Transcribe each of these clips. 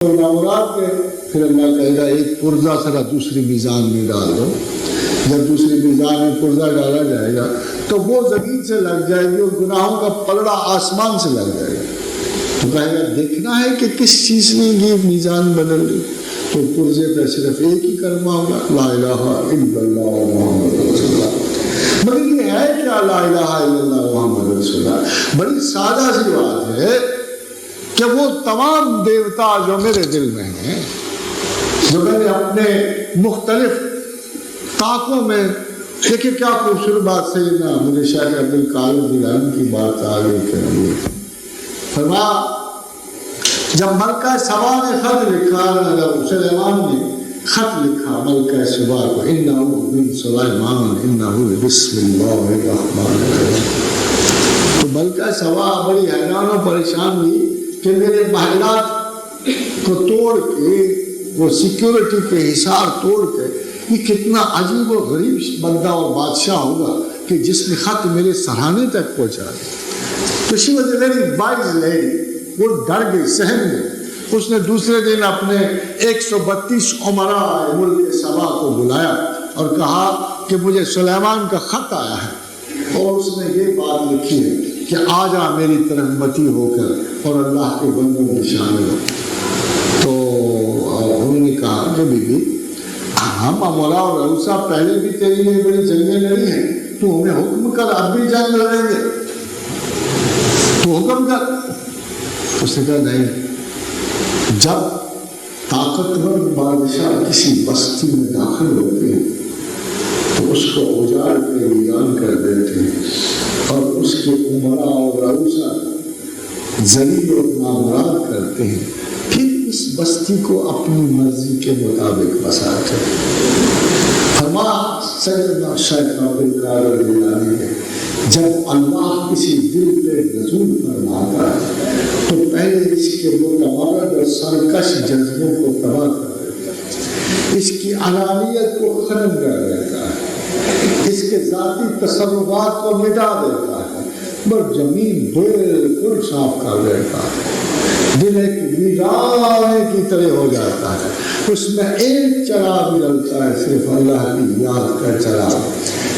نامراد کے پھر اللہ کہے گا ایک پرزہ ذرا دوسری میزان میں ڈال دو. جب دوسری میزان میں پرزہ ڈالا جائے گا تو وہ زمین سے لگ جائے گی اور گناہوں کا پلڑا آسمان سے لگ جائے گا. تو کہے گا دیکھنا ہے کہ کس چیز نے یہ میزان بدل دی. تو پرزے پہ صرف ایک ہی کلمہ ہوگا لا الہ الا اللہ محمد رسول اللہ. مگر یہ ہے کیا لا الہ الا اللہ محمد رسول اللہ؟ بڑی سادہ سی بات ہے کہ وہ تمام دیوتا جو میرے دل میں ہیں، جو میں نے اپنے مختلف طاقوں میں، دیکھیں کیا خوبصورت بات سے نا مجھے شیخ عبدالقادر جیلانی کی بات آگے کرنی. فرمایا جب ملکہ سبا نے خط لکھا، سلیمان نے خط لکھا ملکہ سبا کو، انہ من سلیمان انہ بسم اللہ الرحمن الرحیم، تو ملکہ سبا بڑی حیران و پریشان ہوئی کہ میرے محلات کو توڑ کے، وہ سیکیورٹی کے حصار توڑ کے، یہ کتنا عجیب و غریب بندہ اور بادشاہ ہوگا کہ جس نے خط میرے سرحانے تک پہنچا دیا. تو she was a very wise lady. وہ ڈر گئی، سہم گئی. اس نے دوسرے دن اپنے 132 امراء ملک سبا کو بلایا اور کہا کہ مجھے سلیمان کا خط آیا ہے اور اس نے یہ بات لکھی ہے کہ آ جا میری طرف متی ہو کر اور اللہ کے بندوں میں شامل ہو. تو انہوں نے کہا کہ بی بی ہم امراء اور رؤسا پہلے بھی تیری لیے بڑی جنگیں لڑی ہیں، تو ہمیں حکم کر اب بھی جنگ لڑیں گے، تو حکم کر. اس نے کہا نہیں، جب طاقتور بادشاہ کسی بستی میں داخل ہوتے ہیں تو اس کو اجاڑ کے ویران کر دیتے ہیں اور اس کے امراء اور رؤسا ذلیل اور نامراد کرتے ہیں، پھر اس بستی کو اپنی مرضی کے مطابق بساتے ہیں. فرمایا سیدنا شیخ عبدالقادر جیلانی نے جب اللہ کسی دل پہ نزول فرماتا ہے تو پہلے اس کے متمرد اور سرکش جذبوں کو تباہ کر دیتا ہے، اس کی علانیت کو ختم کر دیتا ہے، اس کے ذاتی تصرفات کو مٹا دیتا ہے، بس زمین بالکل صاف کر دیتا ہے. دل ایک ویرانے کی طرح ہو جاتا ہے، اس میں ایک چراغ جلتا ہے، صرف اللہ کی یاد کا چراغ.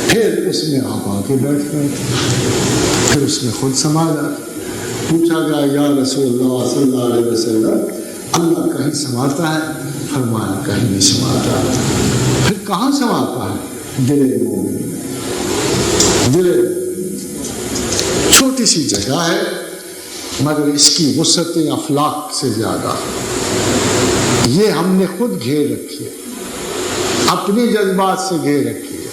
پھر اس میں آپ آ کے بیٹھ گئے، پھر اس میں خود سما جاتا. پوچھا گیا یا رسول اللہ صلی اللہ علیہ وسلم اللہ کہیں سماتا ہے؟ فرمایا کہیں نہیں سماتا. پھر کہاں سماتا ہے؟ دل مومن میں. دل چھوٹی سی جگہ ہے مگر اس کی وسعت افلاق سے زیادہ. یہ ہم نے خود گھیر رکھی ہے، اپنی جذبات سے گھیر رکھی ہے،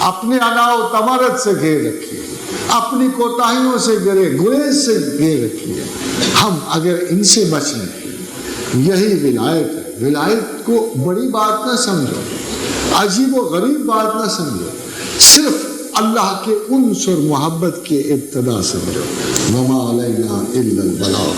اپنے انا و تمرد سے گھیر رکھی ہے، اپنی کوتاہیوں سے گریز سے گھیر رکھی ہے. ہم اگر ان سے بچیں، یہی ولایت ہے. ولایت کو بڑی بات نہ سمجھو، عجیب و غریب بات نہ سمجھو، صرف اللہ کے انس اور محبت کے ابتدا سمجھو. وما علینا الا البلاغ.